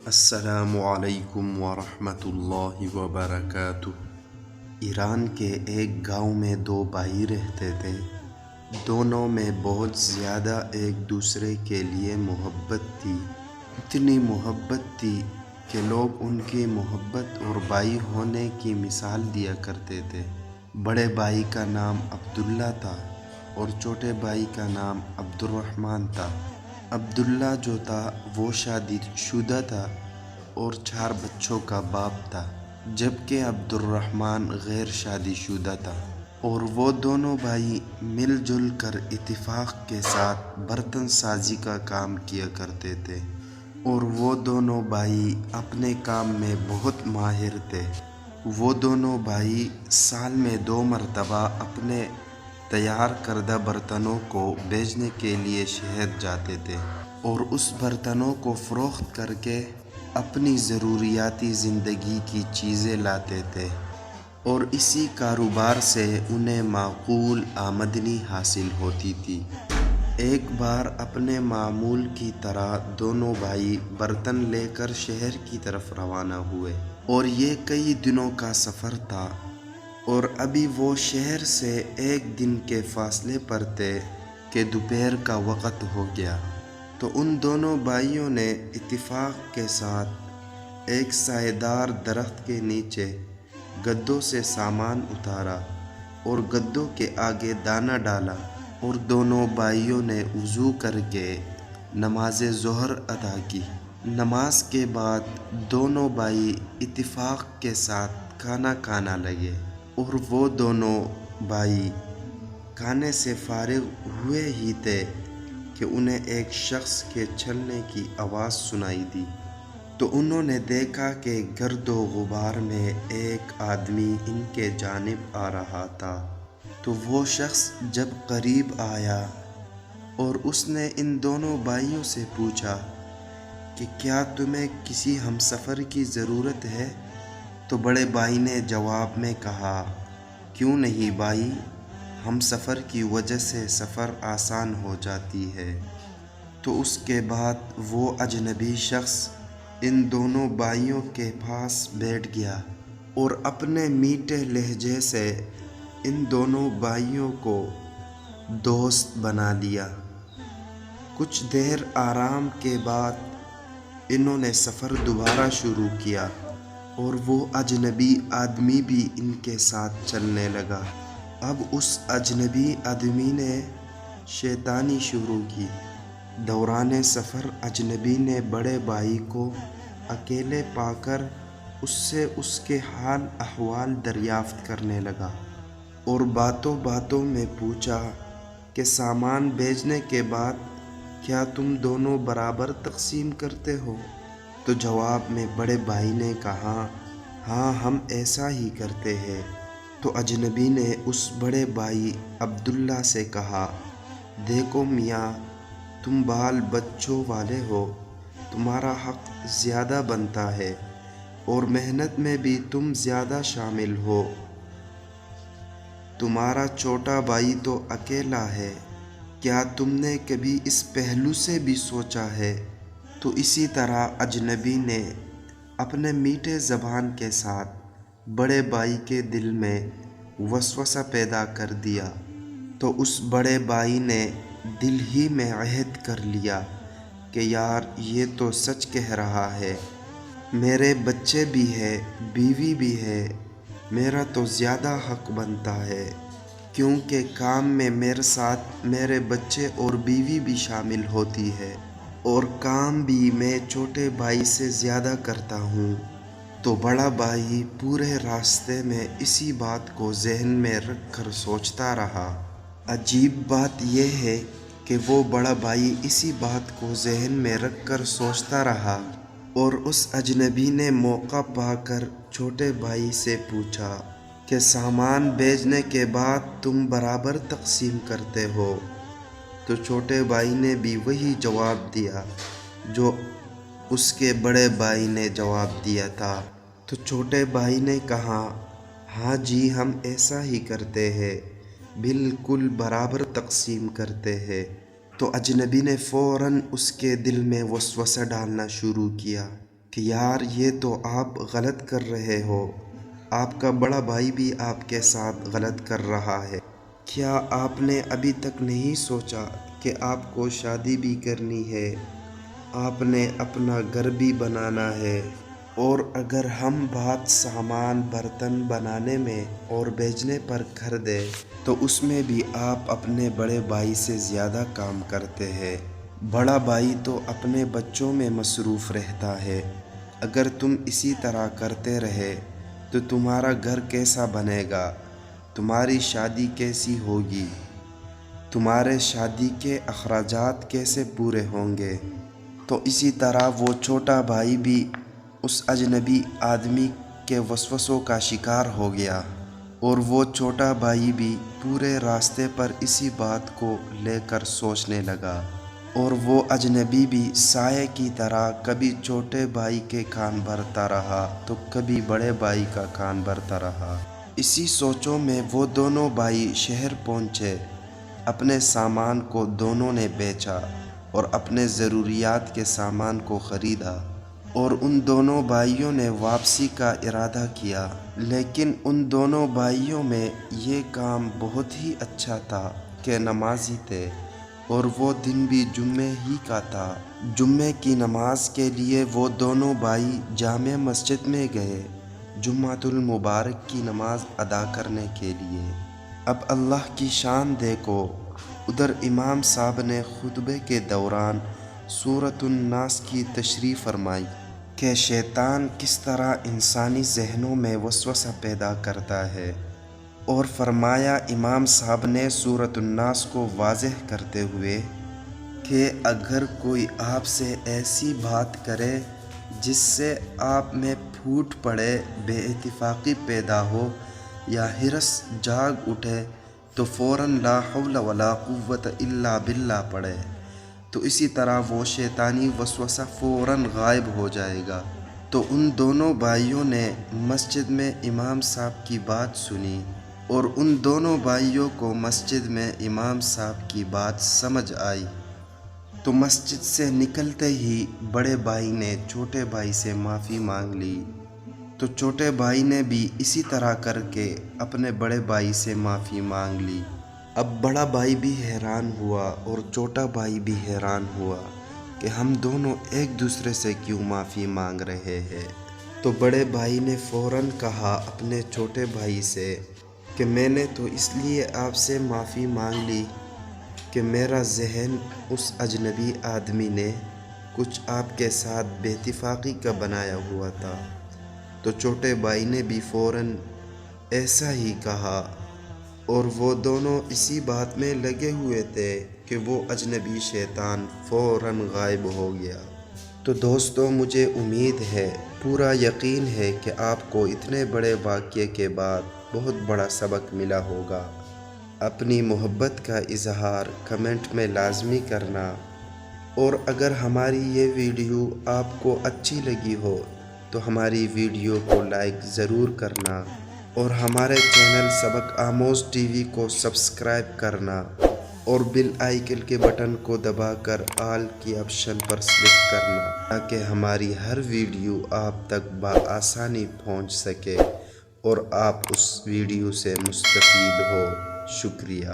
السلام علیکم ورحمۃ اللہ وبرکاتہ۔ ایران کے ایک گاؤں میں دو بھائی رہتے تھے۔ دونوں میں بہت زیادہ ایک دوسرے کے لیے محبت تھی۔ اتنی محبت تھی کہ لوگ ان کی محبت اور بھائی ہونے کی مثال دیا کرتے تھے۔ بڑے بھائی کا نام عبداللہ تھا اور چھوٹے بھائی کا نام عبدالرحمن تھا۔ عبداللہ جو تھا وہ شادی شدہ تھا اور 4 بچوں کا باپ تھا، جبکہ عبدالرحمن غیر شادی شدہ تھا، اور وہ دونوں بھائی مل جل کر اتفاق کے ساتھ برتن سازی کا کام کیا کرتے تھے، اور وہ دونوں بھائی اپنے کام میں بہت ماہر تھے۔ وہ دونوں بھائی سال میں 2 مرتبہ اپنے تیار کردہ برتنوں کو بیچنے کے لیے شہر جاتے تھے اور اس برتنوں کو فروخت کر کے اپنی ضروریاتی زندگی کی چیزیں لاتے تھے، اور اسی کاروبار سے انہیں معقول آمدنی حاصل ہوتی تھی۔ ایک بار اپنے معمول کی طرح دونوں بھائی برتن لے کر شہر کی طرف روانہ ہوئے، اور یہ کئی دنوں کا سفر تھا، اور ابھی وہ شہر سے 1 دن کے فاصلے پر تھے کہ دوپہر کا وقت ہو گیا۔ تو ان دونوں بھائیوں نے اتفاق کے ساتھ ایک سایہ دار درخت کے نیچے گدوں سے سامان اتارا اور گدوں کے آگے دانہ ڈالا، اور دونوں بھائیوں نے وضو کر کے نماز ظہر ادا کی۔ نماز کے بعد دونوں بھائی اتفاق کے ساتھ کھانا کھانا لگے، اور وہ دونوں بھائی کھانے سے فارغ ہوئے ہی تھے کہ انہیں ایک شخص کے چلنے کی آواز سنائی دی۔ تو انہوں نے دیکھا کہ گرد و غبار میں ایک آدمی ان کے جانب آ رہا تھا۔ تو وہ شخص جب قریب آیا اور اس نے ان دونوں بھائیوں سے پوچھا کہ کیا تمہیں کسی ہمسفر کی ضرورت ہے؟ تو بڑے بھائی نے جواب میں کہا، کیوں نہیں بھائی، ہم سفر کی وجہ سے سفر آسان ہو جاتی ہے۔ تو اس کے بعد وہ اجنبی شخص ان دونوں بھائیوں کے پاس بیٹھ گیا اور اپنے میٹھے لہجے سے ان دونوں بھائیوں کو دوست بنا لیا۔ کچھ دیر آرام کے بعد انہوں نے سفر دوبارہ شروع کیا، اور وہ اجنبی آدمی بھی ان کے ساتھ چلنے لگا۔ اب اس اجنبی آدمی نے شیطانی شروع کی۔ دوران سفر اجنبی نے بڑے بھائی کو اکیلے پا کر اس سے اس کے حال احوال دریافت کرنے لگا، اور باتوں باتوں میں پوچھا کہ سامان بیچنے کے بعد کیا تم دونوں برابر تقسیم کرتے ہو؟ تو جواب میں بڑے بھائی نے کہا، ہاں ہم ایسا ہی کرتے ہیں۔ تو اجنبی نے اس بڑے بھائی عبداللہ سے کہا، دیکھو میاں، تم بال بچوں والے ہو، تمہارا حق زیادہ بنتا ہے، اور محنت میں بھی تم زیادہ شامل ہو۔ تمہارا چھوٹا بھائی تو اکیلا ہے، کیا تم نے کبھی اس پہلو سے بھی سوچا ہے؟ تو اسی طرح اجنبی نے اپنے میٹھے زبان کے ساتھ بڑے بھائی کے دل میں وسوسہ پیدا کر دیا۔ تو اس بڑے بھائی نے دل ہی میں عہد کر لیا کہ یار یہ تو سچ کہہ رہا ہے، میرے بچے بھی ہیں، بیوی بھی ہے، میرا تو زیادہ حق بنتا ہے، کیونکہ کام میں میرے ساتھ میرے بچے اور بیوی بھی شامل ہوتی ہے، اور کام بھی میں چھوٹے بھائی سے زیادہ کرتا ہوں۔ تو بڑا بھائی پورے راستے میں اسی بات کو ذہن میں رکھ کر سوچتا رہا۔ عجیب بات یہ ہے کہ وہ بڑا بھائی اسی بات کو ذہن میں رکھ کر سوچتا رہا، اور اس اجنبی نے موقع پا کر چھوٹے بھائی سے پوچھا کہ سامان بیچنے کے بعد تم برابر تقسیم کرتے ہو؟ تو چھوٹے بھائی نے بھی وہی جواب دیا جو اس کے بڑے بھائی نے جواب دیا تھا۔ تو چھوٹے بھائی نے کہا، ہاں جی ہم ایسا ہی کرتے ہیں، بالکل برابر تقسیم کرتے ہیں۔ تو اجنبی نے فوراً اس کے دل میں وسوسہ ڈالنا شروع کیا کہ یار یہ تو آپ غلط کر رہے ہو، آپ کا بڑا بھائی بھی آپ کے ساتھ غلط کر رہا ہے، کیا آپ نے ابھی تک نہیں سوچا کہ آپ کو شادی بھی کرنی ہے، آپ نے اپنا گھر بھی بنانا ہے، اور اگر ہم بات سامان برتن بنانے میں اور بیچنے پر کر دیں تو اس میں بھی آپ اپنے بڑے بھائی سے زیادہ کام کرتے ہیں۔ بڑا بھائی تو اپنے بچوں میں مصروف رہتا ہے۔ اگر تم اسی طرح کرتے رہے تو تمہارا گھر کیسا بنے گا، تمہاری شادی کیسی ہوگی، تمہارے شادی کے اخراجات کیسے پورے ہوں گے؟ تو اسی طرح وہ چھوٹا بھائی بھی اس اجنبی آدمی کے وسوسوں کا شکار ہو گیا، اور وہ چھوٹا بھائی بھی پورے راستے پر اسی بات کو لے کر سوچنے لگا، اور وہ اجنبی بھی سائے کی طرح کبھی چھوٹے بھائی کے کان بھرتا رہا تو کبھی بڑے بھائی کا کان بھرتا رہا۔ اسی سوچوں میں وہ دونوں بھائی شہر پہنچے۔ اپنے سامان کو دونوں نے بیچا اور اپنے ضروریات کے سامان کو خریدا، اور ان دونوں بھائیوں نے واپسی کا ارادہ کیا۔ لیکن ان دونوں بھائیوں میں یہ کام بہت ہی اچھا تھا کہ نمازی تھے، اور وہ دن بھی جمعے ہی کا تھا۔ جمعے کی نماز کے لیے وہ دونوں بھائی جامع مسجد میں گئے، جمعۃ المبارک کی نماز ادا کرنے کے لیے۔ اب اللہ کی شان دیکھو، ادھر امام صاحب نے خطبے کے دوران سورۃ الناس کی تشریح فرمائی کہ شیطان کس طرح انسانی ذہنوں میں وسوسہ پیدا کرتا ہے، اور فرمایا امام صاحب نے سورۃ الناس کو واضح کرتے ہوئے کہ اگر کوئی آپ سے ایسی بات کرے جس سے آپ میں پھوٹ پڑے، بے اتفاقی پیدا ہو یا ہرس جاگ اٹھے تو فوراً لا حول ولا قوت الا باللہ پڑھے، تو اسی طرح وہ شیطانی وسوسہ فوراً غائب ہو جائے گا۔ تو ان دونوں بھائیوں نے مسجد میں امام صاحب کی بات سنی، اور ان دونوں بھائیوں کو مسجد میں امام صاحب کی بات سمجھ آئی، تو مسجد سے نکلتے ہی بڑے بھائی نے چھوٹے بھائی سے معافی مانگ لی، تو چھوٹے بھائی نے بھی اسی طرح کر کے اپنے بڑے بھائی سے معافی مانگ لی۔ اب بڑا بھائی بھی حیران ہوا اور چھوٹا بھائی بھی حیران ہوا کہ ہم دونوں ایک دوسرے سے کیوں معافی مانگ رہے ہیں۔ تو بڑے بھائی نے فوراً کہا اپنے چھوٹے بھائی سے کہ میں نے تو اس لیے آپ سے معافی مانگ لی کہ میرا ذہن اس اجنبی آدمی نے کچھ آپ کے ساتھ بے اتفاقی کا بنایا ہوا تھا۔ تو چھوٹے بھائی نے بھی فوراً ایسا ہی کہا، اور وہ دونوں اسی بات میں لگے ہوئے تھے کہ وہ اجنبی شیطان فوراً غائب ہو گیا۔ تو دوستو، مجھے امید ہے، پورا یقین ہے کہ آپ کو اتنے بڑے واقعے کے بعد بہت بڑا سبق ملا ہوگا۔ اپنی محبت کا اظہار کمنٹ میں لازمی کرنا، اور اگر ہماری یہ ویڈیو آپ کو اچھی لگی ہو تو ہماری ویڈیو کو لائک ضرور کرنا، اور ہمارے چینل سبق آموز ٹی وی کو سبسکرائب کرنا، اور بیل آئیکن کے بٹن کو دبا کر آل کی آپشن پر سلیکٹ کرنا تاکہ ہماری ہر ویڈیو آپ تک بآسانی پہنچ سکے اور آپ اس ویڈیو سے مستفید ہو۔ شکریہ۔